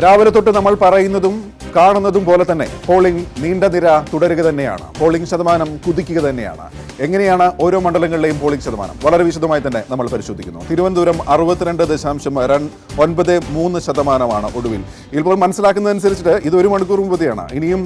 രാവിലെ തൊട്ട് നമ്മൾ പറയുന്നതും കാണുന്നതും പോലെ തന്നെ പോളിംഗ് നീണ്ട നിര തുടരുക തന്നെയാണ്. പോളിംഗ് ശതമാനം കുതിക്കുക തന്നെയാണ്. എങ്ങനെയാണ് ഓരോ മണ്ഡലങ്ങളിലെയും പോളിംഗ് ശതമാനം വളരെ വിശദമായി തന്നെ നമ്മൾ പരിശോധിക്കുന്നു. തിരുവനന്തപുരം 62.93% ഒടുവിൽ. ഇപ്പോൾ മനസ്സിലാക്കുന്നതനുസരിച്ചിട്ട് ഇത് 1 മണിക്കൂർ മുമ്പത്തെയാണ്. ഇനിയും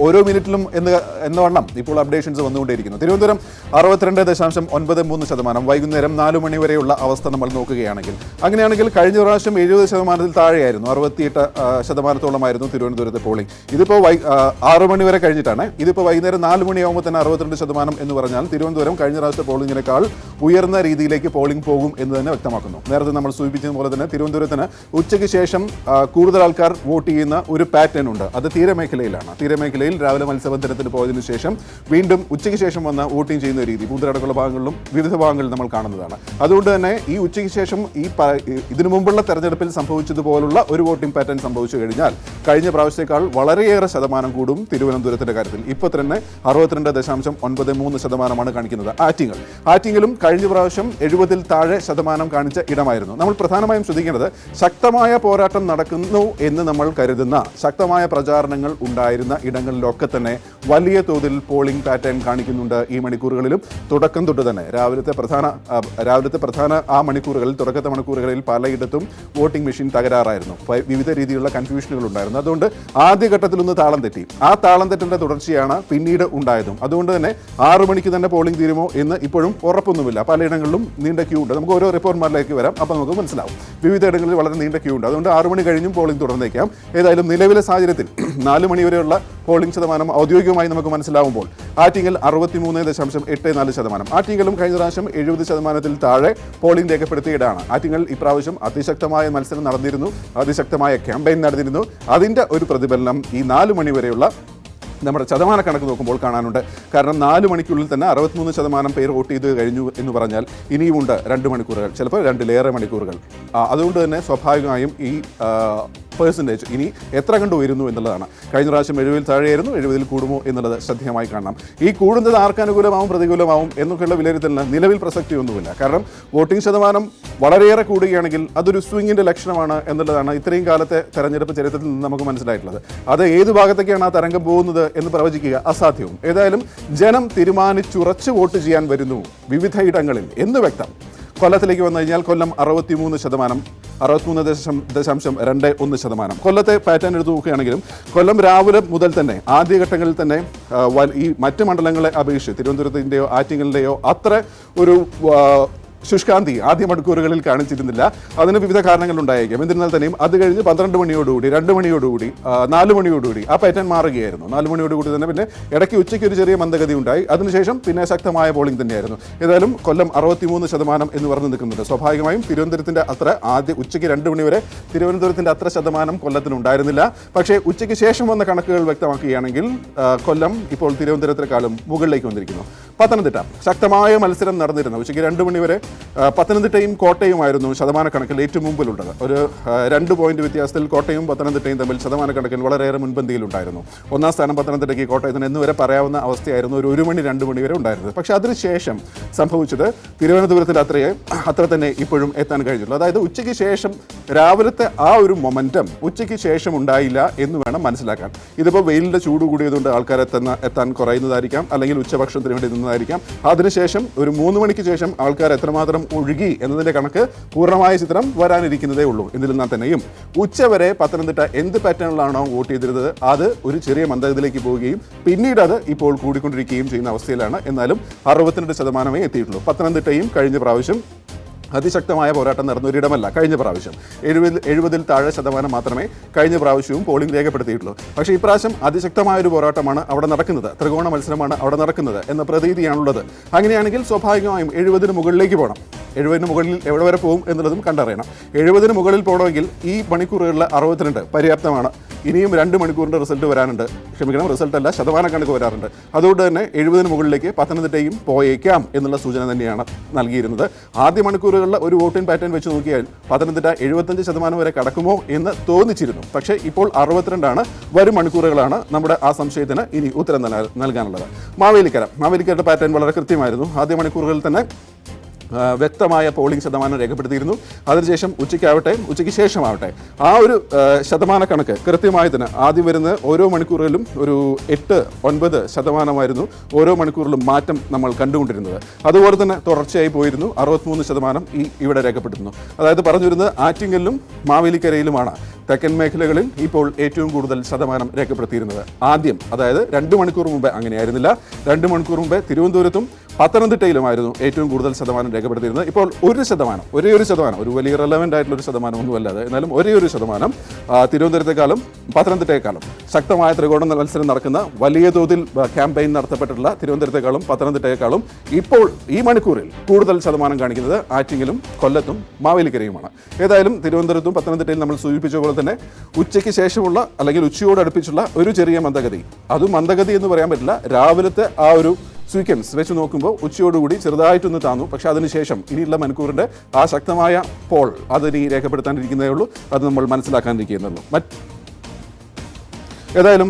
ഓരോ മിനിറ്റിലും എന്ന വണ്ണം ഇപ്പോൾ അപ്ഡേഷൻസ് വന്നുകൊണ്ടേയിരിക്കുന്നു. തിരുവനന്തപുരം 62.93%. വൈകുന്നേരം 4 മണി വരെയുള്ള അവസ്ഥ നമ്മൾ നോക്കുകയാണെങ്കിൽ, അങ്ങനെയാണെങ്കിൽ കഴിഞ്ഞ പ്രാവശ്യം 70% താഴെയായിരുന്നു. 68%-ഓളമായിരുന്നു തിരുവനന്തപുരത്തെ പോളിംഗ്. ഇതിപ്പോൾ 6 മണി വരെ കഴിഞ്ഞിട്ടാണ്. ഇതിപ്പോൾ വൈകുന്നേരം 4 മണിയാകുമ്പോൾ തന്നെ 62% എന്ന് പറഞ്ഞാൽ തിരുവനന്തപുരം കഴിഞ്ഞ പ്രാവശ്യത്തെ പോളിംഗിനേക്കാൾ ഉയർന്ന രീതിയിലേക്ക് പോളിംഗ് പോകും എന്ന് തന്നെ വ്യക്തമാക്കുന്നു. നേരത്തെ നമ്മൾ സൂചിപ്പിച്ചതുപോലെ തന്നെ തിരുവനന്തപുരത്തിന് ഉച്ചയ്ക്ക് ശേഷം കൂടുതൽ ആൾക്കാർ വോട്ട് ചെയ്യുന്ന ഒരു പാറ്റേൺ ഉണ്ട്. അത് തീരമേഖലയിലാണ്. തീരമേഖലയിൽ രാവിലെ മത്സ്യബന്ധനത്തിന് പോയതിനു ശേഷം വീണ്ടും ഉച്ചയ്ക്ക് ശേഷം വന്ന് വോട്ടിംഗ് ചെയ്യുന്ന രീതി പൂന്തറടക്കമുള്ള ഭാഗങ്ങളിലും വിവിധ ഭാഗങ്ങളിൽ നമ്മൾ കാണുന്നതാണ്. അതുകൊണ്ട് തന്നെ ഈ ഉച്ചയ്ക്ക് ശേഷം ഇതിനു മുമ്പുള്ള തെരഞ്ഞെടുപ്പിൽ സംഭവിച്ചതുപോലുള്ള ഒരു വോട്ടിംഗ് പാറ്റേൺ സംഭവിച്ചു കഴിഞ്ഞാൽ കഴിഞ്ഞ പ്രാവശ്യത്തേക്കാൾ വളരെയേറെ ശതമാനം കൂടും തിരുവനന്തപുരത്തിന്റെ കാര്യത്തിൽ. ഇപ്പോൾ തന്നെ 62.93% കാണിക്കുന്നത്. ആറ്റിങ്ങലും കഴിഞ്ഞ പ്രാവശ്യം 70-ൽ താഴെ ശതമാനം കാണിച്ച ഇടമായിരുന്നു. നമ്മൾ പ്രധാനമായും ശ്രദ്ധിക്കേണ്ടത് ശക്തമായ പോരാട്ടം നടക്കുന്നു എന്ന് നമ്മൾ കരുതുന്ന ശക്തമായ പ്രചാരണങ്ങൾ ഉണ്ടായിരുന്ന ഇടങ്ങളിലൊക്കെ തന്നെ വലിയ തോതിൽ പോളിംഗ് പാറ്റേൺ കാണിക്കുന്നുണ്ട്. ഈ മണിക്കൂറുകളിലും തുടക്കം തൊട്ട് തന്നെ രാവിലത്തെ പ്രധാന ആ മണിക്കൂറുകളിൽ, തുടക്കത്തെ മണിക്കൂറുകളിൽ പലയിടത്തും വോട്ടിംഗ് മെഷീൻ തകരാറായിരുന്നു. വിവിധ രീതിയിലുള്ള കൺഫ്യൂഷനുകൾ ഉണ്ടായിരുന്നു. അതുകൊണ്ട് ആദ്യഘട്ടത്തിലൊന്ന് താളം തെറ്റി. ആ താളം തെറ്റിന്റെ തുടർച്ചയാണ് പിന്നീട് ഉണ്ടായതും. അതുകൊണ്ട് തന്നെ 6 മണിക്ക് തന്നെ പോളിംഗ് തീരുമോ എന്ന് ഇപ്പോഴും ഉറപ്പൊന്നുമില്ല. പലയിടങ്ങളിലും നീണ്ട ക്യൂ ഉണ്ട്. നമുക്ക് ഓരോ റിപ്പോർട്ട്മാരിലേക്ക് വരാം, അപ്പോൾ നമുക്ക് മനസ്സിലാവും. വിവിധ ഇടങ്ങളിൽ വളരെ നീണ്ട ക്യൂ ഉണ്ട്. അതുകൊണ്ട് 6 മണി കഴിഞ്ഞും പോളിംഗ് തുടർന്നേക്കാം. ഏതായാലും നിലവിലെ സാഹചര്യത്തിൽ 4 മണി വരെയുള്ള പോളിംഗ് ശതമാനം ഔദ്യോഗികമായി നമുക്ക് മനസ്സിലാവുമ്പോൾ ആറ്റിങ്ങൽ 63.84%. ആറ്റിങ്ങലും കഴിഞ്ഞ പ്രാവശ്യം 70%-ൽ താഴെ പോളിംഗ് രേഖപ്പെടുത്തിയിടാണ്. ആറ്റിങ്ങൽ ഇപ്രാവശ്യം അതിശക്തമായ മത്സരം നടന്നിരുന്നു, അതിശക്തമായ ക്യാമ്പയിൻ നടന്നിരുന്നു. അതിൻ്റെ ഒരു പ്രതിഫലനം ഈ 4 മണി വരെയുള്ള നമ്മുടെ ശതമാന കണക്ക് നോക്കുമ്പോൾ കാണാനുണ്ട്. കാരണം 4 മണിക്കുള്ളിൽ തന്നെ 63% പേർ വോട്ട് ചെയ്ത് കഴിഞ്ഞു എന്ന് പറഞ്ഞാൽ ഇനിയുമുണ്ട് 2 മണിക്കൂറുകൾ, ചിലപ്പോൾ 2-ലേറെ മണിക്കൂറുകൾ. അതുകൊണ്ട് തന്നെ സ്വാഭാവികമായും ഈ പെർസെൻറ്റേജ് ഇനി എത്ര കണ്ട് ഉയരുന്നു എന്നുള്ളതാണ്. കഴിഞ്ഞ പ്രാവശ്യം 70-ൽ താഴെയായിരുന്നു, 70-ൽ കൂടുമോ എന്നുള്ളത് ശ്രദ്ധേയമായി കാണണം. ഈ കൂടുന്നത് ആർക്ക് അനുകൂലമാവും പ്രതികൂലമാവും എന്നൊക്കെയുള്ള വിലയിരുത്തലിന് നിലവിൽ പ്രസക്തിയൊന്നുമില്ല. കാരണം വോട്ടിംഗ് ശതമാനം വളരെയേറെ കൂടുകയാണെങ്കിൽ അതൊരു സ്വിങ്ങിൻ്റെ ലക്ഷണമാണ് എന്നുള്ളതാണ് ഇത്രയും കാലത്തെ തെരഞ്ഞെടുപ്പ് ചരിത്രത്തിൽ നിന്ന് നമുക്ക് മനസ്സിലായിട്ടുള്ളത്. അത് ഏത് ഭാഗത്തേക്കാണ് ആ തരംഗം പോകുന്നത് എന്ന് പ്രവചിക്കുക അസാധ്യവും. ഏതായാലും ജനം തീരുമാനിച്ചുറച്ച് വോട്ട് ചെയ്യാൻ വരുന്നു വിവിധ ഇടങ്ങളിൽ എന്ന് വ്യക്തം. കൊല്ലത്തിലേക്ക് വന്നു കഴിഞ്ഞാൽ കൊല്ലം 63.21%. കൊല്ലത്തെ പാറ്റേൺ എടുത്ത് നോക്കുകയാണെങ്കിലും കൊല്ലം രാവിലെ മുതൽ തന്നെ ആദ്യഘട്ടങ്ങളിൽ തന്നെ ഈ മറ്റ് മണ്ഡലങ്ങളെ അപേക്ഷിച്ച് തിരുവനന്തപുരത്തിൻ്റെയോ ആറ്റിങ്ങലിൻ്റെയോ അത്ര ഒരു ശുഷ്കാന്തി ആദ്യ മണിക്കൂറുകളിൽ കാണിച്ചിരുന്നില്ല. അതിന് വിവിധ കാരണങ്ങളുണ്ടായേക്കാം. എന്നിരുന്നാൽ തന്നെയും അത് കഴിഞ്ഞ് 12 മണിയോടുകൂടി, 2 മണിയോടുകൂടി, 4 മണിയോടുകൂടി ആ പാറ്റേൺ മാറുകയായിരുന്നു. 4 മണിയോടുകൂടി തന്നെ പിന്നെ ഇടയ്ക്ക് ഉച്ചയ്ക്ക് ഒരു ചെറിയ മന്ദഗതി ഉണ്ടായി. അതിനുശേഷം പിന്നെ ശക്തമായ പോളിംഗ് തന്നെയായിരുന്നു. ഏതായാലും കൊല്ലം 63% എന്ന് പറഞ്ഞു നിൽക്കുന്നുണ്ട്. സ്വാഭാവികമായും തിരുവനന്തപുരത്തിൻ്റെ അത്ര ഉച്ചയ്ക്ക് 2 മണി വരെ തിരുവനന്തപുരത്തിൻ്റെ അത്ര ശതമാനം കൊല്ലത്തിനുണ്ടായിരുന്നില്ല. പക്ഷേ ഉച്ചയ്ക്ക് ശേഷം വന്ന കണക്കുകൾ വ്യക്തമാക്കുകയാണെങ്കിൽ കൊല്ലം ഇപ്പോൾ തിരുവനന്തപുരത്തെക്കാളും മുകളിലേക്ക് വന്നിരിക്കുന്നു. പത്തനംതിട്ട ശക്തമായ മത്സരം നടന്നിരുന്നു. ഉച്ചയ്ക്ക് 2 മണി വരെ പത്തനംതിട്ടയും കോട്ടയുമായിരുന്നു ശതമാന കണക്കിൽ ഏറ്റവും മുമ്പിലുള്ളത്. ഒരു 2 പോയിന്റ് വ്യത്യാസത്തിൽ കോട്ടയും പത്തനംതിട്ടയും തമ്മിൽ ശതമാന കണക്കിൽ വളരെയേറെ മുൻപന്തിയിലുണ്ടായിരുന്നു. 1-ാം സ്ഥാനം പത്തനംതിട്ടയ്ക്ക്, കോട്ടയത്തിന് എന്നുവരെ പറയാവുന്ന അവസ്ഥയായിരുന്നു ഒരു 1 മണി 2 മണി വരെ ഉണ്ടായിരുന്നത്. പക്ഷേ അതിനുശേഷം സംഭവിച്ചത് തിരുവനന്തപുരത്തിൽ അത്ര തന്നെ ഇപ്പോഴും എത്താൻ കഴിഞ്ഞുള്ളൂ. അതായത് ഉച്ചയ്ക്ക് ശേഷം രാവിലത്തെ ആ ഒരു മൊമെൻറ്റം ഉച്ചയ്ക്ക് ശേഷം ഉണ്ടായില്ല എന്ന് വേണം മനസ്സിലാക്കാൻ. ഇതിപ്പോൾ വെയിലിൻ്റെ ചൂട് കൂടിയതുകൊണ്ട് ആൾക്കാർ എത്താൻ കുറയുന്നതായിരിക്കാം, അല്ലെങ്കിൽ ഉച്ചഭക്ഷണത്തിന് വേണ്ടി നിന്നതായിരിക്കാം. അതിനുശേഷം ഒരു 3 മണിക്ക് ശേഷം ആൾക്കാർ എത്രമാത്രം ഒഴുകി എന്നതിൻ്റെ കണക്ക് പൂർണ്ണമായ ചിത്രം വരാനിരിക്കുന്നതേ ഉള്ളൂ. എന്നിരുന്നാൽ തന്നെയും ഉച്ചവരെ പത്തനംതിട്ട എന്ത് പാറ്റേണിലാണോ വോട്ട് ചെയ്തിരുന്നത് അത് ഒരു ചെറിയ മന്ദഗതിയിലേക്ക് പോവുകയും പിന്നീട് അത് ഇപ്പോൾ കൂടിക്കൊണ്ടിരിക്കുകയും ചെയ്യുന്ന അവസ്ഥയിലാണ്. എന്നാലും 62% എത്തിയിട്ടുള്ളൂ. പത്തനംതിട്ടയും കഴിഞ്ഞ പ്രാവശ്യം അതിശക്തമായ പോരാട്ടം നടന്നൊരിടമല്ല. കഴിഞ്ഞ പ്രാവശ്യം 70-ൽ താഴെ ശതമാനം മാത്രമേ കഴിഞ്ഞ പ്രാവശ്യവും പോളിംഗ് രേഖപ്പെടുത്തിയിട്ടുള്ളൂ. പക്ഷേ ഇപ്രാവശ്യം അതിശക്തമായൊരു പോരാട്ടമാണ് അവിടെ നടക്കുന്നത്, ത്രികോണ മത്സരമാണ് അവിടെ നടക്കുന്നത് എന്ന പ്രതീതിയാണുള്ളത്. അങ്ങനെയാണെങ്കിൽ സ്വാഭാവികമായും 70-ന് മുകളിലേക്ക് പോകണം. 70-ന് മുകളിൽ എവിടെ വരെ പോകും എന്നുള്ളതും കണ്ടറിയണം. 70-ന് മുകളിൽ പോകണമെങ്കിൽ ഈ മണിക്കൂറുകളിൽ 62 പര്യാപ്തമാണ്. ഇനിയും 2 മണിക്കൂറിൻ്റെ റിസൾട്ട് വരാനുണ്ട്. റിസൾട്ടല്ല, ശതമാന കണക്ക് വരാറുണ്ട്. അതുകൊണ്ട് തന്നെ 70-ന് മുകളിലേക്ക് പത്തനംതിട്ടയും പോയേക്കാം എന്നുള്ള സൂചന തന്നെയാണ് നൽകിയിരുന്നത്. ആദ്യ മണിക്കൂറുകളിൽ ഒരു വോട്ടിംഗ് പാറ്റേൺ വെച്ച് നോക്കിയാൽ പത്തനംതിട്ട 75% വരെ കടക്കുമോ എന്ന് തോന്നിച്ചിരുന്നു. പക്ഷേ ഇപ്പോൾ 62 വരും മണിക്കൂറുകളാണ് നമ്മുടെ ആ സംശയത്തിന് ഇനി ഉത്തരം നൽകാനുള്ളത്. മാവേലിക്കരയുടെ പാറ്റേൺ വളരെ കൃത്യമായിരുന്നു. ആദ്യ മണിക്കൂറുകളിൽ തന്നെ വ്യക്തമായ പോളിംഗ് ശതമാനം രേഖപ്പെടുത്തിയിരുന്നു. അതിനുശേഷം ഉച്ചയ്ക്ക് ശേഷമാവട്ടെ ആ ഒരു ശതമാന കണക്ക് കൃത്യമായി തന്നെ ആദ്യം വരുന്ന ഓരോ മണിക്കൂറിലും ഒരു 8-9% ഓരോ മണിക്കൂറിലും മാറ്റം നമ്മൾ കണ്ടുകൊണ്ടിരുന്നത്. അതുപോലെ തന്നെ തുടർച്ചയായി പോയിരുന്നു. 63% ഇവിടെ രേഖപ്പെടുത്തുന്നു. അതായത് പറഞ്ഞു വരുന്നത് ആറ്റിങ്ങലിലും മാവേലിക്കരയിലുമാണ് തെക്കൻ മേഖലകളിൽ ഇപ്പോൾ ഏറ്റവും കൂടുതൽ ശതമാനം രേഖപ്പെടുത്തിയിരുന്നത്. ആദ്യം അതായത് 2 മണിക്കൂർ മുമ്പേ അങ്ങനെയായിരുന്നില്ല. 2 മണിക്കൂർ മുമ്പേ തിരുവനന്തപുരത്തും പത്തനംതിട്ടയിലുമായിരുന്നു ഏറ്റവും കൂടുതൽ ശതമാനം രേഖപ്പെടുത്തിയിരുന്നത്. ഇപ്പോൾ ഒരേ ഒരു ശതമാനം ഒരു വലിയ റെലവൻ്റ് ആയിട്ടുള്ള ഒരു ശതമാനം ഒന്നുമല്ലാതെ എന്നാലും ഒരേ ഒരു ശതമാനം തിരുവനന്തപുരത്തെക്കാളും പത്തനംതിട്ടയെക്കാളും ശക്തമായ ത്രികോണ മത്സരം നടക്കുന്ന വലിയ തോതിൽ ക്യാമ്പയിൻ നടത്തപ്പെട്ടിട്ടുള്ള തിരുവനന്തപുരത്തെക്കാളും പത്തനംതിട്ടയെക്കാളും ഇപ്പോൾ ഈ മണിക്കൂറിൽ കൂടുതൽ ശതമാനം കാണിക്കുന്നത് ആറ്റിങ്ങലും കൊല്ലത്തും മാവേലിക്കരയുമാണ്. ഏതായാലും തിരുവനന്തപുരത്തും പത്തനംതിട്ടയിൽ നമ്മൾ സൂചിപ്പിച്ച പോലെ തന്നെ ഉച്ചയ്ക്ക് ശേഷമുള്ള അല്ലെങ്കിൽ ഉച്ചയോട് അടുപ്പിച്ചുള്ള ഒരു ചെറിയ മന്ദഗതി, അതും മന്ദഗതി എന്ന് പറയാൻ പറ്റില്ല, രാവിലത്തെ ആ ഒരു സ്വീക്കൻസ് വെച്ച് നോക്കുമ്പോൾ ഉച്ചയോടുകൂടി ചെറുതായിട്ടൊന്ന് താന്നു. പക്ഷെ അതിനുശേഷം ഇനിയുള്ള മണിക്കൂറിൻ്റെ ആ ശക്തമായ പോൾ അതിനി രേഖപ്പെടുത്താനിരിക്കുന്നതേ ഉള്ളൂ. അത് നമ്മൾ മനസ്സിലാക്കാനിരിക്കുന്നുള്ളൂ. ഏതായാലും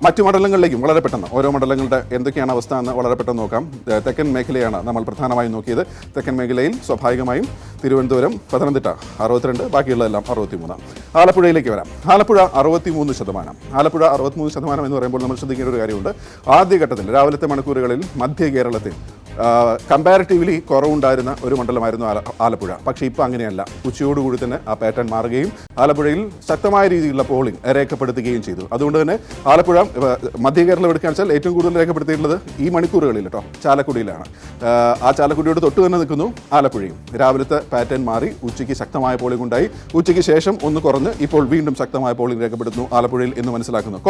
മറ്റു മണ്ഡലങ്ങളിലേക്കും വളരെ പെട്ടെന്ന് ഓരോ മണ്ഡലങ്ങളുടെ എന്തൊക്കെയാണ് അവസ്ഥ എന്ന് വളരെ പെട്ടെന്ന് നോക്കാം. തെക്കൻ മേഖലയാണ് നമ്മൾ പ്രധാനമായും നോക്കിയത്. തെക്കൻ മേഖലയിൽ സ്വാഭാവികമായും തിരുവനന്തപുരം, പത്തനംതിട്ട 62, ബാക്കിയുള്ളതെല്ലാം 63. ആലപ്പുഴയിലേക്ക് വരാം. ആലപ്പുഴ 63%. ആലപ്പുഴ 63% എന്ന് പറയുമ്പോൾ നമ്മൾ ശ്രദ്ധിക്കേണ്ട ഒരു കാര്യമുണ്ട്. ആദ്യഘട്ടത്തിൽ രാവിലത്തെ മണിക്കൂറുകളിൽ മധ്യ കേരളത്തിൽ കമ്പാരിറ്റീവ്ലി കുറവുണ്ടായിരുന്ന ഒരു മണ്ഡലമായിരുന്നു ആലപ്പുഴ. പക്ഷേ ഇപ്പോൾ അങ്ങനെയല്ല. ഉച്ചയോടുകൂടി തന്നെ ആ പാറ്റേൺ മാറുകയും ആലപ്പുഴയിൽ ശക്തമായ രീതിയിലുള്ള പോളിംഗ് രേഖപ്പെടുത്തുകയും ചെയ്തു. അതുകൊണ്ട് തന്നെ ആലപ്പുഴ മധ്യ കേരളം എടുക്കാൻ വെച്ചാൽ ഏറ്റവും കൂടുതൽ രേഖപ്പെടുത്തിയിട്ടുള്ളത് ഈ മണിക്കൂറുകളിൽ ചാലക്കുടിയിലാണ്. ആ ചാലക്കുടിയോട് തൊട്ട് തന്നെ നിൽക്കുന്നു ആലപ്പുഴയും. രാവിലത്തെ പാറ്റേൺ മാറി ഉച്ചയ്ക്ക് ശക്തമായ പോളിംഗ് ഉണ്ടായി. ഉച്ചയ്ക്ക് ശേഷം ഒന്ന് കുറഞ്ഞ് ഇപ്പോൾ വീണ്ടും ശക്തമായ പോളിംഗ് രേഖപ്പെടുത്തുന്നു ആലപ്പുഴയിൽ എന്ന് മനസ്സിലാക്കുന്നു.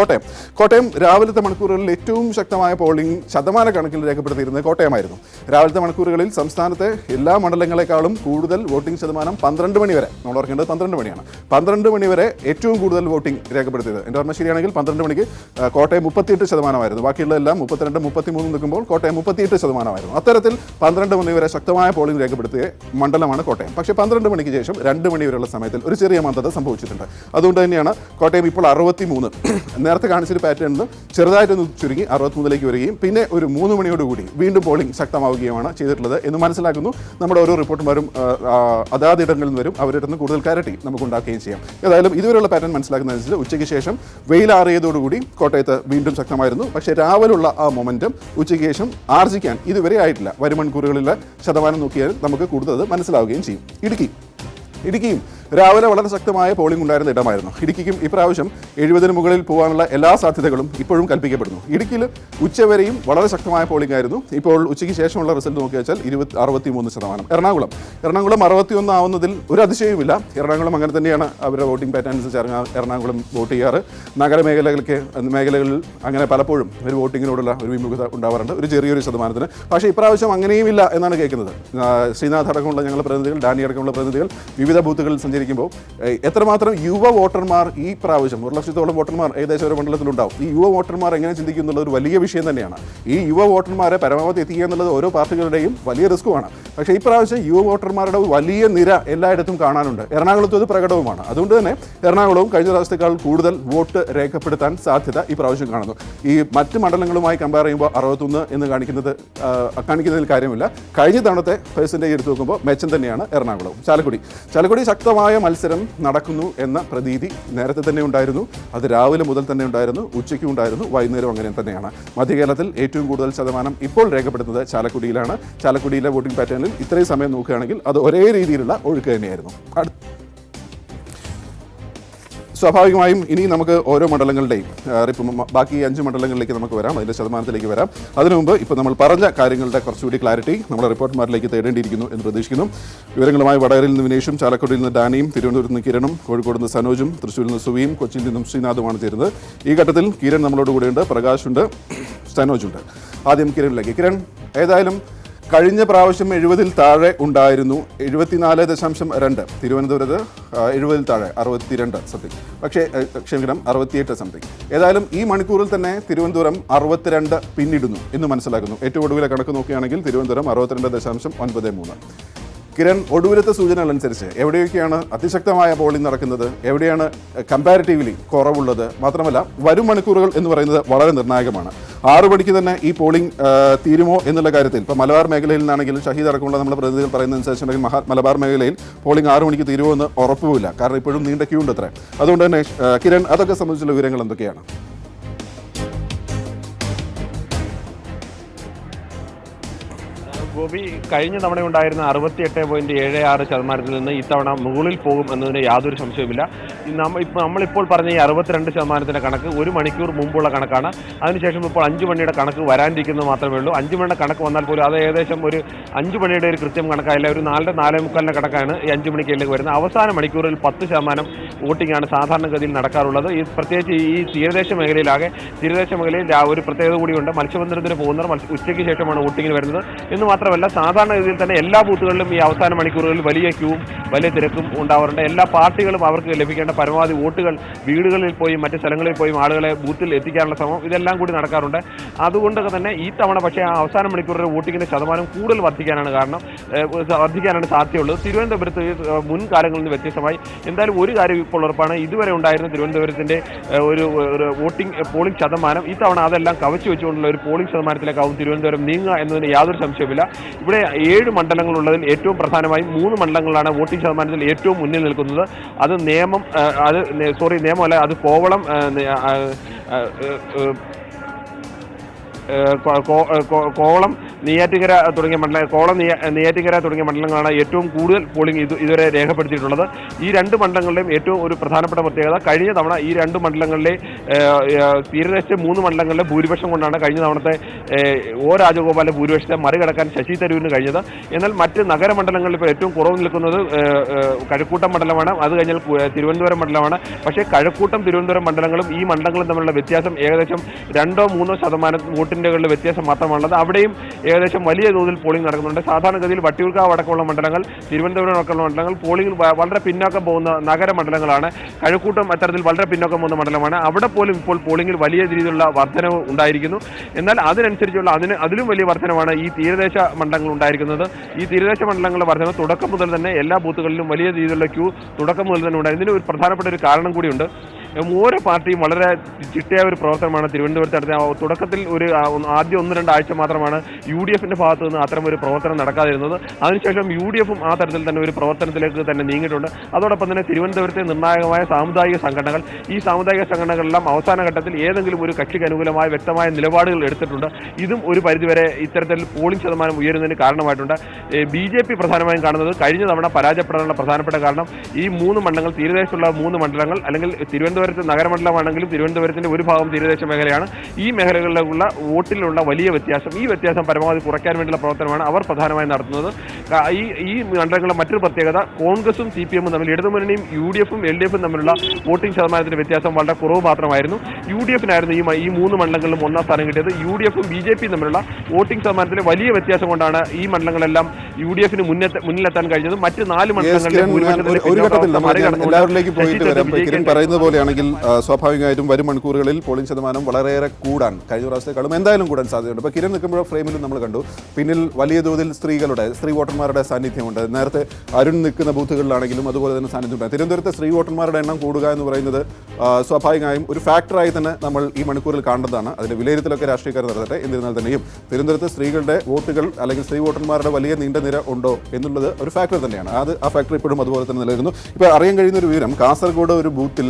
കോട്ടയം രാവിലത്തെ മണിക്കൂറുകളിൽ ഏറ്റവും ശക്തമായ പോളിംഗ് ശതമാന കണക്കിൽ രേഖപ്പെടുത്തിയിരുന്നത് കോട്ടയമായിരുന്നു. രാവിലത്തെ മണിക്കൂറുകളിൽ സംസ്ഥാനത്തെ എല്ലാ മണ്ഡലങ്ങളെക്കാളും കൂടുതൽ വോട്ടിംഗ് ശതമാനം 12 മണി വരെ, നമ്മൾ ഓർക്കേണ്ടത് 12 മണിയാണ്, 12 മണി വരെ ഏറ്റവും കൂടുതൽ വോട്ടിംഗ് രേഖപ്പെടുത്തിയത്. എൻ്റെ ഓർമ്മ ശരിയാണെങ്കിൽ 12 മണിക്ക് കോട്ടയം 38%. ബാക്കിയുള്ളതെല്ലാം 32, 33 നിൽക്കുമ്പോൾ കോട്ടയം 38%. അത്തരത്തിൽ 12 മണി വരെ ശക്തമായ പോളിംഗ് രേഖപ്പെടുത്തിയ മണ്ഡലമാണ് കോട്ടയം. പക്ഷേ 12 മണിക്ക് ശേഷം 2 മണി വരെയുള്ള സമയത്തിൽ ഒരു ചെറിയ മന്ദത സംഭവിച്ചിട്ടുണ്ട്. അതുകൊണ്ട് തന്നെയാണ് കോട്ടയം ഇപ്പോൾ 63, നേരത്തെ കാണിച്ചൊരു പാറ്റേണിൽ ചെറുതായിട്ടൊന്ന് ചുരുങ്ങി 63ലേക്ക് വരികയും പിന്നെ ഒരു 3 മണിയോടുകൂടി വീണ്ടും പോളിംഗ് ശക്തമാവുകയാണ് ചെയ്തിട്ടുള്ളത് എന്ന് മനസ്സിലാക്കുന്നു. നമ്മുടെ ഓരോ റിപ്പോർട്ടർമാരും അതാതിടങ്ങളിൽ നിന്ന് വരും, അവരുടെ നിന്ന് കൂടുതൽ ക്ലാരിറ്റി നമുക്ക് ഉണ്ടാക്കുകയും ചെയ്യാം. ഏതായാലും ഇതുവരെയുള്ള പാറ്റേൺ മനസ്സിലാക്കുന്നതനുസരിച്ച് ഉച്ചയ്ക്ക് ശേഷം വെയിലാറിയതോടുകൂടി കോട്ടയത്ത് വീണ്ടും ശക്തമായിരുന്നു. പക്ഷേ രാവിലുള്ള ആ മൊമെൻറ്റം ഉച്ചയ്ക്ക് ശേഷം ആർജിക്കാൻ ഇതുവരെ ആയിട്ടില്ല. വരും മണിക്കൂറുകളിലെ ശതമാനം നോക്കിയാൽ നമുക്ക് കൂടുതൽ മനസ്സിലാവുകയും ചെയ്യും. ഇടുക്കിയും രാവിലെ വളരെ ശക്തമായ പോളിംഗ് ഉണ്ടായിരുന്ന ഇടമായിരുന്നു. ഇടുക്കിക്കും ഇപ്രാവശ്യം 70-ന് മുകളിൽ പോകാനുള്ള എല്ലാ സാധ്യതകളും ഇപ്പോഴും കൽപ്പിക്കപ്പെടുന്നു. ഇടുക്കിയിൽ ഉച്ചവരെയും വളരെ ശക്തമായ പോളിംഗ് ആയിരുന്നു. ഇപ്പോൾ ഉച്ചയ്ക്ക് ശേഷമുള്ള റിസൾട്ട് നോക്കി വെച്ചാൽ 63%. എറണാകുളം 61 ആവുന്നതിൽ ഒരു അതിശയവുമില്ല. എറണാകുളം അങ്ങനെ തന്നെയാണ് അവരുടെ വോട്ടിംഗ് പാറ്റേൺ അനുസരിച്ച് എറണാകുളം വോട്ട് ചെയ്യാറ്. മേഖലകളിൽ അങ്ങനെ പലപ്പോഴും ഒരു വോട്ടിങ്ങിനോടുള്ള ഒരു വിമുഖത ഉണ്ടാവാറുണ്ട്, ഒരു ചെറിയൊരു ശതമാനത്തിന്. പക്ഷേ ഇപ്രാവശ്യം അങ്ങനെയുമില്ല എന്നാണ് കേൾക്കുന്നത്. ശ്രീനാഥ് അടക്കമുള്ള ഞങ്ങളുടെ പ്രതിനിധികൾ, ഡാനി അടക്കമുള്ള പ്രതിനിധികൾ വിവിധ ബൂത്തുകളിൽ സഞ്ചരിക്കുമ്പോൾ എത്രമാത്രം യുവ വോട്ടർമാർ ഈ പ്രാവശ്യം 1 ലക്ഷത്തോളം വോട്ടർമാർ ഏകദേശം ഒരു മണ്ഡലത്തിലുണ്ടാവും. ഈ യുവ വോട്ടർമാർ എങ്ങനെ ചിന്തിക്കും എന്നുള്ളത് ഒരു വലിയ വിഷയം തന്നെയാണ്. ഈ യുവ വോട്ടർമാരെ പരമാവധി എത്തിക്കുക എന്നുള്ളത് ഓരോ പാർട്ടികളുടെയും വലിയ റിസ്ക്കുമാണ്. പക്ഷേ ഈ പ്രാവശ്യം യുവ വോട്ടർമാരുടെ വലിയ നിര എല്ലായിടത്തും കാണാനുണ്ട്. എറണാകുളത്തും അത് പ്രകടവുമാണ്. അതുകൊണ്ട് തന്നെ എറണാകുളവും കഴിഞ്ഞ പ്രാവശ്യത്തേക്കാൾ കൂടുതൽ വോട്ട് രേഖപ്പെടുത്താൻ സാധ്യത ഈ പ്രാവശ്യം കാണുന്നു. ഈ മറ്റ് മണ്ഡലങ്ങളുമായി കമ്പയർ ചെയ്യുമ്പോൾ 61 എന്ന് കാണിക്കുന്നതിൽ കാര്യമില്ല. കഴിഞ്ഞ തവണത്തെ പെർസെൻറ്റേജ് എടുത്ത് നോക്കുമ്പോൾ മെച്ചം തന്നെയാണ് എറണാകുളവും. ചാലക്കുടി ശക്തമായ മത്സരം നടക്കുന്നു എന്ന പ്രതീതി നേരത്തെ തന്നെ ഉണ്ടായിരുന്നു. അത് രാവിലെ മുതൽ തന്നെ ഉണ്ടായിരുന്നു, ഉച്ചയ്ക്കും ഉണ്ടായിരുന്നു, വൈകുന്നേരം അങ്ങനെ തന്നെയാണ്. മധ്യകേരളത്തിൽ ഏറ്റവും കൂടുതൽ ശതമാനം ഇപ്പോൾ രേഖപ്പെടുത്തുന്നത് ചാലക്കുടിയിലാണ്. ചാലക്കുടിയിലെ വോട്ടിംഗ് പാറ്റേണിൽ ഇത്രയും സമയം നോക്കുകയാണെങ്കിൽ അത് ഒരേ രീതിയിലുള്ള ഒഴുക്ക് തന്നെയായിരുന്നു. സ്വാഭാവികമായും ഇനി നമുക്ക് ഓരോ മണ്ഡലങ്ങളുടെയും ബാക്കി 5 മണ്ഡലങ്ങളിലേക്ക് നമുക്ക് വരാം, അതിൻ്റെ ശതമാനത്തിലേക്ക് വരാം. അതിനു മുമ്പ് ഇപ്പോൾ നമ്മൾ പറഞ്ഞ കാര്യങ്ങളുടെ കുറച്ചുകൂടി ക്ലാരിറ്റി നമ്മുടെ റിപ്പോർട്ടർമാരിലേക്ക് തേടേണ്ടിയിരിക്കുന്നു എന്ന് പ്രതീക്ഷിക്കുന്നു. വിവരങ്ങളുമായി വടകരയിൽ നിന്ന് വിനേഷും, ചാലക്കുടിയിൽ നിന്ന് ഡാനിയും, തിരുവനന്തപുരത്ത് നിന്ന് കിരണും, കോഴിക്കോട് നിന്ന് സനോജും, തൃശ്ശൂരിൽ നിന്ന് സുവിയും, കൊച്ചിയിൽ നിന്നും ശ്രീനാഥുമാണ് ചേരുന്നത്. ഈ ഘട്ടത്തിൽ കിരൺ നമ്മളോട് കൂടെയുണ്ട്, പ്രകാശുണ്ട്, സനോജുണ്ട്. ആദ്യം കിരണിലേക്ക്. കിരൺ, ഏതായാലും കഴിഞ്ഞ പ്രാവശ്യം 70-ൽ താഴെ ഉണ്ടായിരുന്നു, 74.2. തിരുവനന്തപുരത്ത് 70-ൽ താഴെ 62 സംതിങ്, പക്ഷേ ക്ഷമിക്കണം 68 സംതിങ്. ഏതായാലും ഈ മണിക്കൂറിൽ തന്നെ തിരുവനന്തപുരം 62 പിന്നിടുന്നു എന്ന് മനസ്സിലാക്കുന്നു. ഏറ്റവും ഒടുവിലെ കണക്ക് നോക്കുകയാണെങ്കിൽ തിരുവനന്തപുരം 62.93. കിരൺ, ഒടുവിലത്തെ സൂചനകൾ അനുസരിച്ച് എവിടെയൊക്കെയാണ് അതിശക്തമായ പോളിംഗ് നടക്കുന്നത്, എവിടെയാണ് കമ്പാരിറ്റീവ്ലി കുറവുള്ളത്, മാത്രമല്ല വരും മണിക്കൂറുകൾ എന്ന് പറയുന്നത് വളരെ നിർണായകമാണ്. 6 മണിക്ക് തന്നെ ഈ പോളിംഗ് തീരുമോ എന്നുള്ള കാര്യത്തിൽ ഇപ്പോൾ മലബാർ മേഖലയിൽ നിന്നാണെങ്കിലും ഷഹീദ് അടക്കമുള്ള നമ്മുടെ പ്രതിനിധികൾ പറയുന്നതനുസരിച്ചുണ്ടെങ്കിൽ മലബാർ മേഖലയിൽ പോളിംഗ് 6 മണിക്ക് തീരുമോ എന്ന് ഉറപ്പുമില്ല. കാരണം ഇപ്പോഴും നീണ്ട ക്യൂ ഉണ്ട് അത്ര. അതുകൊണ്ട് തന്നെ കിരൺ, അതൊക്കെ സംബന്ധിച്ചുള്ള വിവരങ്ങൾ എന്തൊക്കെയാണ്? ഗോപി, കഴിഞ്ഞ തവണ ഉണ്ടായിരുന്ന 68.76% നിന്ന് ഇത്തവണ മുകളിൽ പോകും എന്നതിന് യാതൊരു സംശയവുമില്ല. നമ്മളിപ്പോൾ പറഞ്ഞ ഈ 62% കണക്ക് 1 മണിക്കൂർ മുമ്പുള്ള കണക്കാണ്. അതിനുശേഷം ഇപ്പോൾ 5 മണിയുടെ കണക്ക് വരാനിരിക്കുന്നത് മാത്രമേ ഉള്ളൂ. 5 മണിയുടെ കണക്ക് വന്നാൽ പോലും അത് ഏകദേശം ഒരു 5 മണിയുടെ ഒരു കൃത്യം കണക്കായില്ല, ഒരു 4-4:45 കണക്കാണ് ഈ 5 മണിക്കേലേക്ക് വരുന്നത്. അവസാന മണിക്കൂറിൽ 10% വോട്ടിംഗ് ആണ് സാധാരണഗതിയിൽ നടക്കാറുള്ളത്. ഈ പ്രത്യേകിച്ച് ഈ തീരദേശ മേഖലയിൽ ഒരു പ്രത്യേകത കൂടിയുണ്ട്. മത്സ്യബന്ധനത്തിന് പോകുന്നവർ ഉച്ചയ്ക്ക് ശേഷമാണ് വോട്ടിങ്ങിന് വരുന്നത് എന്ന് മാത്രമല്ല, സാധാരണഗതിയിൽ തന്നെ എല്ലാ ബൂത്തുകളിലും ഈ അവസാന മണിക്കൂറുകളിൽ വലിയ ക്യൂവും വലിയ തിരക്കും ഉണ്ടാവാറുണ്ട്. എല്ലാ പാർട്ടികളും അവർക്ക് ലഭിക്കേണ്ട പരമാവധി വോട്ടുകൾ വീടുകളിൽ പോയി മറ്റ് സ്ഥലങ്ങളിൽ പോയി ആളുകളെ ബൂത്തിൽ എത്തിക്കാനുള്ള ശ്രമം ഇതെല്ലാം കൂടി നടക്കാറുണ്ട്. അതുകൊണ്ട് തന്നെ ഈ തവണ പക്ഷേ ആ അവസാന മണിക്കൂറിൽ വോട്ടിങ്ങിന്റെ ശതമാനം കൂടുതൽ വർദ്ധിക്കാനാണ് സാധ്യതയുള്ളത്. തിരുവനന്തപുരത്ത് മുൻകാലങ്ങളിൽ നിന്ന് വ്യത്യസ്തമായി എന്തായാലും ഒരു കാര്യം ഇപ്പോൾ ഉറപ്പാണ്, ഇതുവരെ ഉണ്ടായിരുന്ന തിരുവനന്തപുരത്തിന്റെ ഒരു പോളിംഗ് ശതമാനം ഈ തവണ അതെല്ലാം കവച്ചു വെച്ചുകൊണ്ടുള്ള ഒരു പോളിംഗ് ശതമാനത്തിലേക്കാവും തിരുവനന്തപുരം നീങ്ങുക എന്നതിന് യാതൊരു സംശയമില്ല. ഇവിടെ 7 മണ്ഡലങ്ങളുള്ളതിൽ ഏറ്റവും പ്രധാനമായും 3 മണ്ഡലങ്ങളാണ് വോട്ടിംഗ് ശതമാനത്തിൽ ഏറ്റവും മുന്നിൽ നിൽക്കുന്നത്. അത് അത് കോവളം, കോവളം, നെയ്യാറ്റിൻകര തുടങ്ങിയ മണ്ഡലങ്ങളാണ് ഏറ്റവും കൂടുതൽ പോളിംഗ് ഇതുവരെ രേഖപ്പെടുത്തിയിട്ടുള്ളത്. ഈ 2 മണ്ഡലങ്ങളുടെയും ഏറ്റവും ഒരു പ്രധാനപ്പെട്ട പ്രത്യേകത, കഴിഞ്ഞ തവണ ഈ 2 മണ്ഡലങ്ങളിലെ തീരദേശത്തെ 3 മണ്ഡലങ്ങളിലെ ഭൂരിപക്ഷം കൊണ്ടാണ് കഴിഞ്ഞ തവണത്തെ രാജഗോപാലിന്റെ ഭൂരിപക്ഷത്തെ മറികടക്കാൻ ശശി തരൂരിന് കഴിഞ്ഞത്. എന്നാൽ മറ്റ് നഗരമണ്ഡലങ്ങളിൽ ഇപ്പോൾ ഏറ്റവും കുറവ് നിൽക്കുന്നത് കഴക്കൂട്ടം മണ്ഡലമാണ്, അത് കഴിഞ്ഞാൽ തിരുവനന്തപുരം മണ്ഡലമാണ്. പക്ഷേ കഴക്കൂട്ടം, തിരുവനന്തപുരം മണ്ഡലങ്ങളും ഈ മണ്ഡലങ്ങളും തമ്മിലുള്ള വ്യത്യാസം ഏകദേശം 2-3% വോട്ടിൻ്റെകളുടെ വ്യത്യാസം മാത്രമാണുള്ളത്. അവിടെയും ഏകദേശം വലിയ തോതിൽ പോളിംഗ് നടക്കുന്നുണ്ട്. സാധാരണഗതിയിൽ വട്ടിയൂർക്കാവ് അടക്കമുള്ള മണ്ഡലങ്ങൾ, തിരുവനന്തപുരം അടക്കമുള്ള മണ്ഡലങ്ങൾ പോളിംഗിൽ വളരെ പിന്നോക്കം പോകുന്ന നഗരമണ്ഡലങ്ങളാണ്. കഴക്കൂട്ടം അത്തരത്തിൽ വളരെ പിന്നോക്കം പോകുന്ന മണ്ഡലമാണ്. അവിടെ പോലും ഇപ്പോൾ പോളിംഗിൽ വലിയ രീതിയിലുള്ള വർധനവ് ഉണ്ടായിരിക്കുന്നു. എന്നാൽ അതിനനുസരിച്ചുള്ള അതിലും വലിയ വർധനമാണ് ഈ തീരദേശ മണ്ഡലങ്ങൾ ഉണ്ടായിരിക്കുന്നത്. ഈ തീരദേശ മണ്ഡലങ്ങളുടെ വർധനവ് തുടക്കം മുതൽ തന്നെ എല്ലാ ബൂത്തുകളിലും വലിയ രീതിയിലുള്ള ക്യൂ തുടക്കം മുതൽ തന്നെ ഉണ്ടായിരുന്നു. ഇതിന് ഒരു പ്രധാനപ്പെട്ട ഒരു കാരണം കൂടിയുണ്ട്. ഓരോ പാർട്ടിയും വളരെ ചിട്ടയായ ഒരു പ്രവർത്തനമാണ് തിരുവനന്തപുരത്ത് നടത്തിയത്. തുടക്കത്തിൽ ആദ്യം 1-2 ആഴ്ച മാത്രമാണ് UDFന്റെ ഭാഗത്തു നിന്ന് അത്തരം ഒരു പ്രവർത്തനം നടക്കാതിരുന്നത്. അതിനുശേഷം UDFും ആ തരത്തിൽ തന്നെ ഒരു പ്രവർത്തനത്തിലേക്ക് തന്നെ നീങ്ങിയിട്ടുണ്ട്. അതോടൊപ്പം തന്നെ തിരുവനന്തപുരത്തെ നിർണായകമായ സാമുദായിക സംഘടനകൾ, ഈ സാമുദായിക സംഘടനകളെല്ലാം അവസാന ഘട്ടത്തിൽ ഏതെങ്കിലും ഒരു കക്ഷിക്ക് അനുകൂലമായ വ്യക്തമായ നിലപാടുകൾ എടുത്തിട്ടുണ്ട്. ഇതും ഒരു പരിധിവരെ ഇത്തരത്തിൽ പോളിംഗ് ശതമാനം ഉയരുന്നതിന് കാരണമായിട്ടുണ്ട്. BJP പ്രധാനമായും കാണുന്നത് കഴിഞ്ഞ തവണ പരാജയപ്പെടാനുള്ള പ്രധാനപ്പെട്ട കാരണം ഈ 3 മണ്ഡലങ്ങൾ, തീരദേശത്തുള്ള 3 മണ്ഡലങ്ങൾ, അല്ലെങ്കിൽ തിരുവനന്തപുരത്ത് നഗരമണ്ഡലമാണെങ്കിലും തിരുവനന്തപുരത്തിന്റെ ഒരു ഭാഗം തീരദേശ മേഖലയാണ്. ഈ മേഖലകളിലുള്ള വോട്ടിലുള്ള വലിയ വ്യത്യാസം, ഈ വ്യത്യാസം പരമാവധി കുറയ്ക്കാൻ വേണ്ടിയുള്ള പ്രവർത്തനമാണ് അവർ പ്രധാനമായും നടത്തുന്നത്. ഈ മണ്ഡലങ്ങളിലെ മറ്റൊരു പ്രത്യേകത, കോൺഗ്രസും CPM-ഉം തമ്മിൽ, ഇടതുമുന്നണിയും UDFും LDFും തമ്മിലുള്ള വോട്ടിംഗ് ശതമാനത്തിന്റെ വ്യത്യാസം വളരെ കുറവ് മാത്രമായിരുന്നു. UDFിനായിരുന്നു ഈ 3 മണ്ഡലങ്ങളിലും 1ാം സ്ഥാനം കിട്ടിയത്. UDFും BJPയും തമ്മിലുള്ള വോട്ടിംഗ് ശതമാനത്തിലെ വലിയ വ്യത്യാസം കൊണ്ടാണ് ഈ മണ്ഡലങ്ങളെല്ലാം UDFിന് മുന്നിലെത്താൻ കഴിഞ്ഞത്. മറ്റ് 4 മണ്ഡലങ്ങളിലെ ണെങ്കിൽ സ്വാഭാവികമായിട്ടും വരും മണിക്കൂറുകളിൽ പോളിംഗ് ശതമാനം വളരെയേറെ കൂടാൻ, കഴിഞ്ഞ പ്രാവശ്യത്തെക്കാളും എന്തായാലും കൂടാൻ സാധ്യതയുണ്ട്. ഇപ്പോൾ കിരൺ നിൽക്കുമ്പോൾ ഫ്രെയിമിലും നമ്മൾ കണ്ടു, പിന്നിൽ വലിയ തോതിൽ സ്ത്രീ വോട്ടർമാരുടെ സാന്നിധ്യമുണ്ട്. നേരത്തെ അരുൺ നിൽക്കുന്ന ബൂത്തുകളിലാണെങ്കിലും അതുപോലെ തന്നെ സാന്നിധ്യമുണ്ട്. തിരുവനന്തപുരത്തെ സ്ത്രീ വോട്ടർമാരുടെ എണ്ണം കൂടുക എന്ന് പറയുന്നത് സ്വാഭാവികമായും ഒരു ഫാക്ടറായി തന്നെ നമ്മൾ ഈ മണിക്കൂറിൽ കാണേണ്ടതാണ്. അതിൻ്റെ വിലയിരുത്തലൊക്കെ രാഷ്ട്രീയക്കാർ നടത്തട്ടെ. എന്നിരുന്നാൽ തന്നെയും തിരുവനന്തപുരത്ത് സ്ത്രീകളുടെ വോട്ടുകൾ അല്ലെങ്കിൽ സ്ത്രീ വോട്ടർമാരുടെ വലിയ നീണ്ട നിര ഉണ്ടോ എന്നുള്ളത് ഒരു ഫാക്ടർ തന്നെയാണ്. ആ ഫാക്ടർ ഇപ്പോഴും അതുപോലെ തന്നെ നിലനിൽക്കുന്നു. ഇപ്പോൾ അറിയാൻ കഴിയുന്ന ഒരു വിവരം, കാസർഗോഡ് ഒരു ബൂത്തിൽ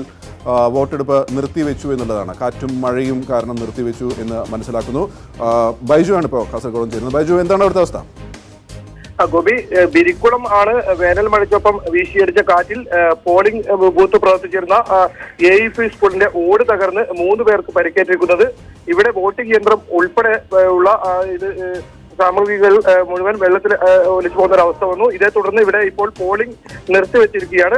വോട്ടെടുപ്പ് നിർത്തിവെച്ചു എന്നുള്ളതാണ്. കാറ്റും മഴയും കാരണം നിർത്തിവെച്ചു എന്ന് മനസ്സിലാക്കുന്നു. ബൈജു ആണ് ഇപ്പോൾ കാസർഗോഡ് ചേരുന്നത്. ബൈജു, എന്താണ് അവിടുത്തെ അവസ്ഥ? ഗോപി, ബിരിക്കുളം ആണ് വേനൽ മഴയ്ക്കൊപ്പം വീശിയടിച്ച കാറ്റിൽ പോളിംഗ് ബൂത്ത് പ്രവർത്തിച്ചിരുന്ന AEP സ്കൂളിന്റെ ഓട് തകർന്ന് 3 പേർക്ക് പരിക്കേറ്റിരിക്കുന്നത്. ഇവിടെ വോട്ടിംഗ് യന്ത്രം ഉൾപ്പെടെ ഉള്ള സാമഗ്രികൾ മുഴുവൻ വെള്ളത്തിൽ ഒലിച്ചു പോകുന്ന ഒരു അവസ്ഥ വന്നു. ഇതേ തുടർന്ന് ഇവിടെ ഇപ്പോൾ പോളിംഗ് നിർത്തിവെച്ചിരിക്കുകയാണ്.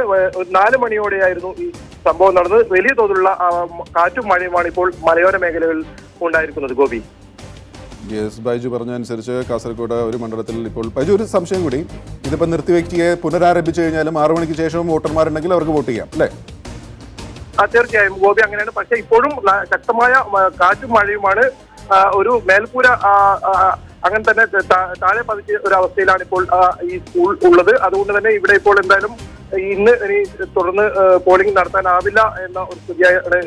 4 മണിയോടെയായിരുന്നു ഈ സംഭവം നടന്നത്. വലിയ തോതിലുള്ള കാറ്റും മഴയുമാണ് ഇപ്പോൾ മലയോര മേഖലകളിൽ ഉണ്ടായിരിക്കുന്നത്. ഗോപി, ബൈജു പറഞ്ഞതനുസരിച്ച് കാസർഗോഡ് ഒരു മണ്ഡലത്തിൽ ഇപ്പോൾ ബൈജു, ഒരു സംശയം കൂടി, ഇതിപ്പോൾ നിർത്തിവെക്കുകയെ പുനരാരംഭിച്ചു കഴിഞ്ഞാലും 6 മണിക്ക് ശേഷവും വോട്ടർമാരുണ്ടെങ്കിൽ അവർക്ക് വോട്ട് ചെയ്യാം അല്ലേ? തീർച്ചയായും ഗോപി, അങ്ങനെയാണ്. പക്ഷേ ഇപ്പോഴും ശക്തമായ കാറ്റും മഴയുമാണ്. ഒരു മേൽക്കൂര അങ്ങനെ തന്നെ താഴെ പതിച്ച ഒരു അവസ്ഥയിലാണ് ഇപ്പോൾ ഈ സ്കൂൾ ഉള്ളത്. അതുകൊണ്ട് തന്നെ ഇവിടെ ഇപ്പോൾ എന്തായാലും ഇന്ന് ഇനി തുടർന്ന് പോളിംഗ് നടത്താനാവില്ല എന്ന ഒരു സ്ഥിതിയാണ്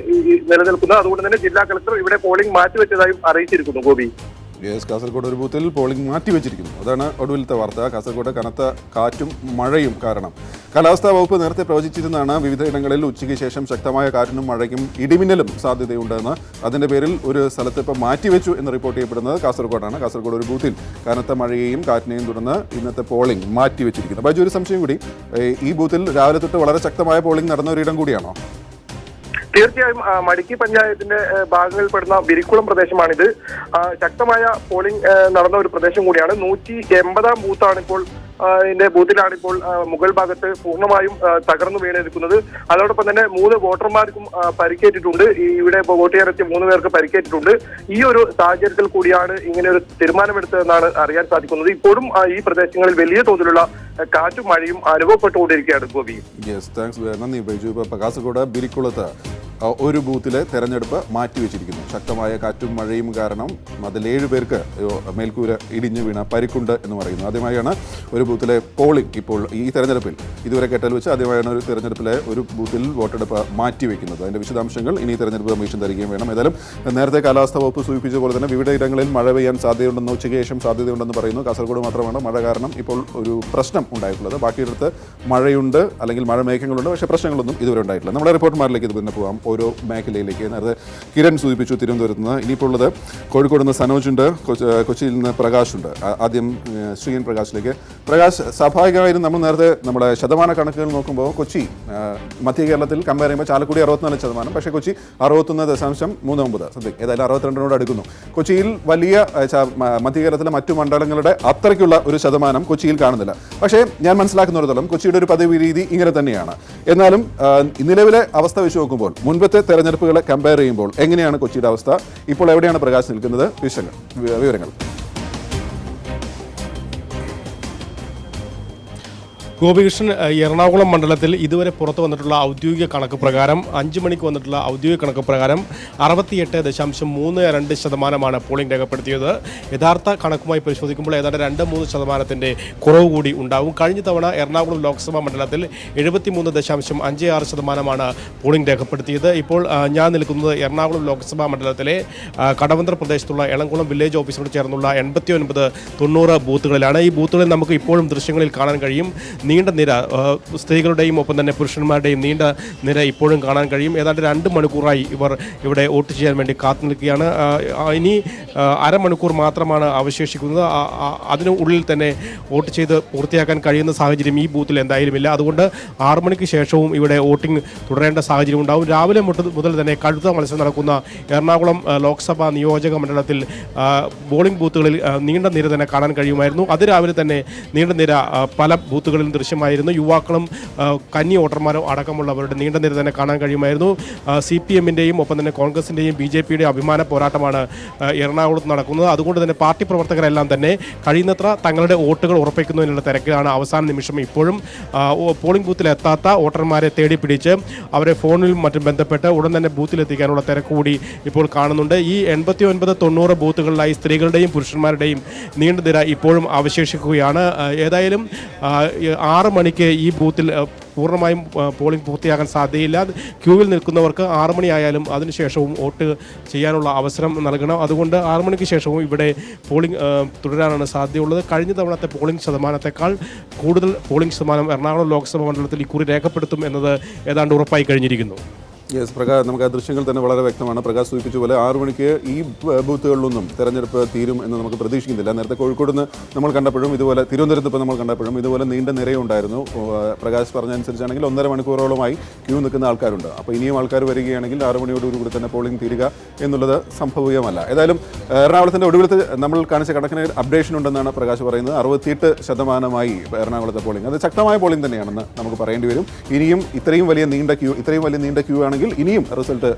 നിലനിൽക്കുന്നത്. അതുകൊണ്ട് തന്നെ ജില്ലാ കളക്ടർ ഇവിടെ പോളിംഗ് മാറ്റിവെച്ചതായും അറിയിച്ചിരിക്കുന്നു. ഗോപി, യെസ്, കാസർഗോഡ് ഒരു ബൂത്തിൽ പോളിംഗ് മാറ്റിവെച്ചിരിക്കുന്നു. അതാണ് ഒടുവിലത്തെ വാർത്ത. കാസർഗോഡ് കനത്ത കാറ്റും മഴയും കാരണം. കാലാവസ്ഥാ വകുപ്പ് നേരത്തെ പ്രവചിച്ചിരുന്നതാണ് വിവിധയിടങ്ങളിൽ ഉച്ചയ്ക്ക് ശേഷം ശക്തമായ കാറ്റിനും മഴയ്ക്കും ഇടിമിന്നലും സാധ്യതയുണ്ടെന്ന്. അതിന്റെ പേരിൽ ഒരു സ്ഥലത്ത് ഇപ്പോൾ മാറ്റിവെച്ചു എന്ന് റിപ്പോർട്ട് ചെയ്യപ്പെടുന്നത് കാസർഗോഡാണ്. കാസർഗോഡ് ഒരു ബൂത്തിൽ കനത്ത മഴയെയും കാറ്റിനെയും തുടർന്ന് ഇന്നത്തെ പോളിംഗ് മാറ്റിവെച്ചിരിക്കുന്നു. ബൈജു, ഒരു സംശയം കൂടി, ഈ ബൂത്തിൽ രാവിലെ തൊട്ട് വളരെ ശക്തമായ പോളിംഗ് നടന്ന ഒരിടം കൂടിയാണോ? തീർച്ചയായും മടിക്കി പഞ്ചായത്തിന്റെ ഭാഗങ്ങളിൽപ്പെടുന്ന ബിരിക്കുളം പ്രദേശമാണിത്. ശക്തമായ പോളിംഗ് നടന്ന ഒരു പ്രദേശം കൂടിയാണ്. 180-ാം ബൂത്താണ് ഇപ്പോൾ ഇതിന്റെ ബൂത്തിലാണ് ഇപ്പോൾ മുകൾ ഭാഗത്ത് പൂർണ്ണമായും തകർന്നു വീണിരിക്കുന്നത്. അതോടൊപ്പം തന്നെ 3 വോട്ടർമാർക്കും പരിക്കേറ്റിട്ടുണ്ട്. ഇവിടെ വോട്ട് ചെയ്യാനെത്തിയ 3 പേർക്ക് പരിക്കേറ്റിട്ടുണ്ട്. ഈ ഒരു സാഹചര്യത്തിൽ കൂടിയാണ് ഇങ്ങനെ ഒരു തീരുമാനമെടുത്തതെന്നാണ് അറിയാൻ സാധിക്കുന്നത്. ഇപ്പോഴും ഈ പ്രദേശങ്ങളിൽ വലിയ തോതിലുള്ള കാറ്റും മഴയും അനുഭവപ്പെട്ടുകൊണ്ടിരിക്കുകയാണ്. ഗോപി, യെസ്, താങ്ക്സ്, നന്ദി ബൈജു. ഇപ്പോൾ കാസർഗോഡ് ബിരിക്കുളത്ത് ഒരു ബൂത്തിലെ തെരഞ്ഞെടുപ്പ് മാറ്റിവെച്ചിരിക്കുന്നു. ശക്തമായ കാറ്റും മഴയും കാരണം അതിൽ 7 പേർക്ക് മേൽക്കൂര ഇടിഞ്ഞു വീണ പരിക്കുണ്ട് എന്ന് പറയുന്നു. ആദ്യമായാണ് ഒരു ബൂത്തിലെ പോളിംഗ് ഇപ്പോൾ ഈ തെരഞ്ഞെടുപ്പിൽ ഇതുവരെ കേട്ടാൽ വെച്ച് ആദ്യമായാണ് ഒരു തെരഞ്ഞെടുപ്പിലെ ഒരു ബൂത്തിൽ വോട്ടെടുപ്പ് മാറ്റിവെക്കുന്നത്. അതിൻ്റെ വിശദാംശങ്ങൾ ഇനി തെരഞ്ഞെടുപ്പ് കമ്മീഷൻ തരികയും വേണം. ഏതായാലും നേരത്തെ കാലാവസ്ഥാ വകുപ്പ് സൂചിപ്പിച്ച പോലെ തന്നെ വിവിധ ഇടങ്ങളിൽ മഴ പെയ്യാൻ സാധ്യതയുണ്ടെന്ന്, ഉച്ചയ്ക്ക് ശേഷം സാധ്യതയുണ്ടെന്ന് പറയുന്നു. കാസർഗോഡ് മാത്രമാണ് മഴ കാരണം ഇപ്പോൾ ഒരു പ്രശ്നം ഉണ്ടായിട്ടുള്ളത്. ബാക്കിയിടത്ത് മഴയുണ്ട്, അല്ലെങ്കിൽ മഴ മേഘങ്ങളുണ്ട്, പക്ഷേ പ്രശ്നങ്ങളൊന്നും ഇതുവരെ ഉണ്ടായിട്ടില്ല. നമ്മുടെ റിപ്പോർട്ടർമാരിലേക്ക് ഇത് പിന്നെ പോകാം, ഓരോ മേഖലയിലേക്ക്. നേരത്തെ കിരൺ സൂചിപ്പിച്ചു തിരുവനന്തപുരത്ത് നിന്ന്. ഇനിയിപ്പോൾ ഉള്ളത് കോഴിക്കോട് നിന്ന് സനോജുണ്ട്, കൊച്ചിയിൽ നിന്ന് പ്രകാശുണ്ട്. ആദ്യം ശ്രീയൻ പ്രകാശിലേക്ക്. പ്രകാശ്, സ്വാഭാവികമായും നമ്മൾ നേരത്തെ നമ്മുടെ ശതമാന കണക്കുകൾ നോക്കുമ്പോൾ കൊച്ചി മധ്യ കേരളത്തിൽ കമ്പയർ ചെയ്യുമ്പോൾ ചാലക്കുടി 64%, പക്ഷേ കൊച്ചി 61.39, സംതിങ്, ഏതായാലും 62-നോട് അടുക്കുന്നു. കൊച്ചിയിൽ വലിയ മധ്യ കേരളത്തിലെ മറ്റു മണ്ഡലങ്ങളുടെ അത്രയ്ക്കുള്ള ഒരു ശതമാനം കൊച്ചിയിൽ കാണുന്നില്ല. പക്ഷേ ഞാൻ മനസ്സിലാക്കുന്നിടത്തോളം കൊച്ചിയുടെ ഒരു പതിവ് രീതി ഇങ്ങനെ തന്നെയാണ്. എന്നാലും നിലവിലെ അവസ്ഥ വെച്ച് നോക്കുമ്പോൾ മുൻപത്തെ തെരഞ്ഞെടുപ്പുകളെ കമ്പയർ ചെയ്യുമ്പോൾ എങ്ങനെയാണ് കൊച്ചിയുടെ അവസ്ഥ? ഇപ്പോൾ എവിടെയാണ് പ്രകാശ് നിൽക്കുന്നത്? വിവരങ്ങൾ. ഗോപികൃഷ്ണൻ, എറണാകുളം മണ്ഡലത്തിൽ ഇതുവരെ പുറത്തു വന്നിട്ടുള്ള ഔദ്യോഗിക കണക്ക് പ്രകാരം 5 മണിക്ക് വന്നിട്ടുള്ള ഔദ്യോഗിക കണക്ക് പ്രകാരം 68.32% പോളിംഗ് രേഖപ്പെടുത്തിയത്. യഥാർത്ഥ കണക്കുമായി പരിശോധിക്കുമ്പോൾ ഏതാണ്ട് 2-3% കുറവ് കൂടി ഉണ്ടാവും. കഴിഞ്ഞ തവണ എറണാകുളം ലോക്സഭാ മണ്ഡലത്തിൽ 73.56% പോളിംഗ് രേഖപ്പെടുത്തിയത്. ഇപ്പോൾ ഞാൻ നിൽക്കുന്നത് എറണാകുളം ലോക്സഭാ മണ്ഡലത്തിലെ കടവന്ത്ര പ്രദേശത്തുള്ള എളംകുളം വില്ലേജ് ഓഫീസിനോട് ചേർന്നുള്ള 89-90 ബൂത്തുകളിലാണ്. ഈ ബൂത്തുകളിൽ നമുക്ക് ഇപ്പോഴും ദൃശ്യങ്ങളിൽ കാണാൻ കഴിയും. നീണ്ട നിര, സ്ത്രീകളുടെയും ഒപ്പം തന്നെ പുരുഷന്മാരുടെയും നീണ്ട നിര ഇപ്പോഴും കാണാൻ കഴിയും. ഏതാണ്ട് 2 മണിക്കൂറായി ഇവർ ഇവിടെ വോട്ട് ചെയ്യാൻ വേണ്ടി കാത്തു നിൽക്കുകയാണ്. ഇനി അരമണിക്കൂർ മാത്രമാണ് അവശേഷിക്കുന്നത്. അതിനുള്ളിൽ തന്നെ വോട്ട് ചെയ്ത് പൂർത്തിയാക്കാൻ കഴിയുന്ന സാഹചര്യം ഈ ബൂത്തിൽ എന്തായാലും ഇല്ല. അതുകൊണ്ട് 6 മണിക്ക് ശേഷവും ഇവിടെ വോട്ടിംഗ് തുടരേണ്ട സാഹചര്യം ഉണ്ടാവും. രാവിലെ മുതൽ തന്നെ കടുത്ത മത്സരം നടക്കുന്ന എറണാകുളം ലോക്സഭാ നിയോജക മണ്ഡലത്തിൽ പോളിംഗ് ബൂത്തുകളിൽ നീണ്ട നിര തന്നെ കാണാൻ കഴിയുമായിരുന്നു. അതിരാവിലെ തന്നെ നീണ്ട നിര പല ബൂത്തുകളിലും ദൃശ്യമായിരുന്നു. യുവാക്കളും കന്നി വോട്ടർമാരും അടക്കമുള്ളവരുടെ നീണ്ട നിര തന്നെ കാണാൻ കഴിയുമായിരുന്നു. CPM-ൻ്റെയും ഒപ്പം തന്നെ കോൺഗ്രസിൻ്റെയും BJP-യുടെയും അഭിമാന പോരാട്ടമാണ് എറണാകുളത്ത് നടക്കുന്നത്. അതുകൊണ്ട് തന്നെ പാർട്ടി പ്രവർത്തകരെല്ലാം തന്നെ കഴിയുന്നത്ര തങ്ങളുടെ വോട്ടുകൾ ഉറപ്പിക്കുന്നതിനുള്ള തിരക്കിലാണ്. അവസാന നിമിഷം ഇപ്പോഴും പോളിംഗ് ബൂത്തിലെത്താത്ത വോട്ടർമാരെ തേടി പിടിച്ച് അവരെ ഫോണിലും മറ്റും ബന്ധപ്പെട്ട് ഉടൻ തന്നെ ബൂത്തിലെത്തിക്കാനുള്ള തിരക്ക് കൂടി ഇപ്പോൾ കാണുന്നുണ്ട്. ഈ 89-90 ബൂത്തുകളിലായി സ്ത്രീകളുടെയും പുരുഷന്മാരുടെയും നീണ്ട നിര ഇപ്പോഴും അവശേഷിക്കുകയാണ്. ഏതായാലും 6 മണിക്ക് ഈ ബൂത്തിൽ പൂർണ്ണമായും പോളിംഗ് പൂർത്തിയാകാൻ സാധ്യതയില്ല. ക്യൂവിൽ നിൽക്കുന്നവർക്ക് 6 മണിയായാലും അതിനുശേഷവും വോട്ട് ചെയ്യാനുള്ള അവസരം നൽകണം. അതുകൊണ്ട് 6 മണിക്ക് ശേഷവും ഇവിടെ പോളിംഗ് തുടരാനാണ് സാധ്യതയുള്ളത്. കഴിഞ്ഞ തവണത്തെ പോളിംഗ് ശതമാനത്തെക്കാൾ കൂടുതൽ പോളിംഗ് ശതമാനം എറണാകുളം ലോക്സഭാ മണ്ഡലത്തിൽ ഇക്കുറി രേഖപ്പെടുത്തും എന്നത് ഏതാണ്ട് ഉറപ്പായി കഴിഞ്ഞിരിക്കുന്നു. യെസ്, പ്രകാശ്, നമുക്ക് ആ ദൃശ്യങ്ങൾ തന്നെ വളരെ വ്യക്തമാണ്. പ്രകാശ് സൂചിപ്പിച്ച പോലെ 6 മണിക്ക് ഈ ബൂത്തുകളിലൊന്നും തെരഞ്ഞെടുപ്പ് തീരും എന്ന് നമുക്ക് പ്രതീക്ഷിക്കുന്നില്ല. നേരത്തെ കോഴിക്കോട് നിന്ന് നമ്മൾ കണ്ടപ്പോഴും ഇതുപോലെ, തിരുവനന്തപുരത്ത് ഇപ്പോൾ നമ്മൾ കണ്ടപ്പോഴും ഇതുപോലെ നീണ്ട നിരയുണ്ടായിരുന്നു. പ്രകാശ് പറഞ്ഞനുസരിച്ചാണെങ്കിൽ 1.5 മണിക്കൂറോളമായി ക്യൂ നിൽക്കുന്ന ആൾക്കാരുണ്ട്. അപ്പോൾ ഇനിയും ആൾക്കാർ വരികയാണെങ്കിൽ 6 മണിയോടുകൂടി തന്നെ പോളിംഗ് തീരുക എന്നുള്ളത് സംഭവ്യമല്ല. ഏതായാലും എറണാകുളത്തിൻ്റെ ഒടുവിലത്തെ നമ്മൾ കാണിച്ച കണക്കിന് അപ്ഡേഷൻ ഉണ്ടെന്നാണ് പ്രകാശ് പറയുന്നത്. 68% എറണാകുളത്തെ പോളിംഗ്. അത് ശക്തമായ പോളിംഗ് തന്നെയാണെന്ന് നമുക്ക് പറയേണ്ടി വരും. ഇനിയും ഇത്രയും വലിയ നീണ്ട ക്യൂ ആണ് നോക്കുകയാണെങ്കിൽ ഇനിയും റിസൾട്ട്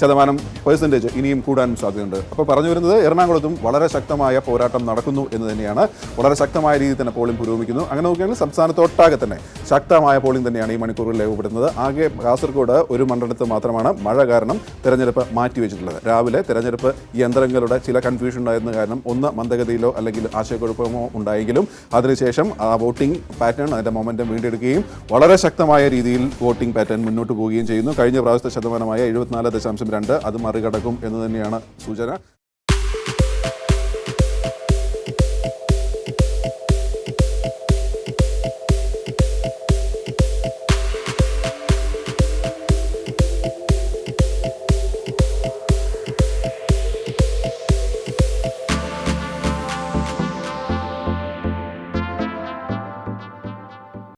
ശതമാനം പെർസെൻറ്റേജ് ഇനിയും കൂടാനും സാധ്യതയുണ്ട്. അപ്പോൾ പറഞ്ഞു വരുന്നത് എറണാകുളത്തും വളരെ ശക്തമായ പോരാട്ടം നടക്കുന്നു എന്ന് തന്നെയാണ്. വളരെ ശക്തമായ രീതിയിൽ തന്നെ പോളിംഗ് പുരോഗമിക്കുന്നു. അങ്ങനെ നോക്കുകയാണെങ്കിൽ സംസ്ഥാനത്തൊട്ടാകെ തന്നെ ശക്തമായ പോളിംഗ് തന്നെയാണ് ഈ മണിക്കൂറുകളിൽ രേഖപ്പെടുന്നത്. ആകെ കാസർഗോഡ് ഒരു മണ്ഡലത്തിൽ മാത്രമാണ് മഴ കാരണം തെരഞ്ഞെടുപ്പ് മാറ്റിവെച്ചിട്ടുള്ളത്. രാവിലെ തെരഞ്ഞെടുപ്പ് യന്ത്രങ്ങളുടെ ചില കൺഫ്യൂഷൻ ഉണ്ടായിരുന്ന കാരണം ഒന്ന് മന്ദഗതിയിലോ അല്ലെങ്കിൽ ആശയക്കുഴപ്പമോ ഉണ്ടായെങ്കിലും അതിനുശേഷം ആ വോട്ടിംഗ് പാറ്റേൺ അതിൻ്റെ മൊമെൻറ്റം വീണ്ടെടുക്കുകയും വളരെ ശക്തമായ രീതിയിൽ വോട്ടിംഗ് പാറ്റേൺ മുന്നോട്ട് പോവുകയും ചെയ്യുന്നു. കഴിഞ്ഞ പ്രാവശ്യത്തെ ശതമാനമായ 74.2 അത് മറികടക്കും എന്ന് തന്നെയാണ് സൂചന.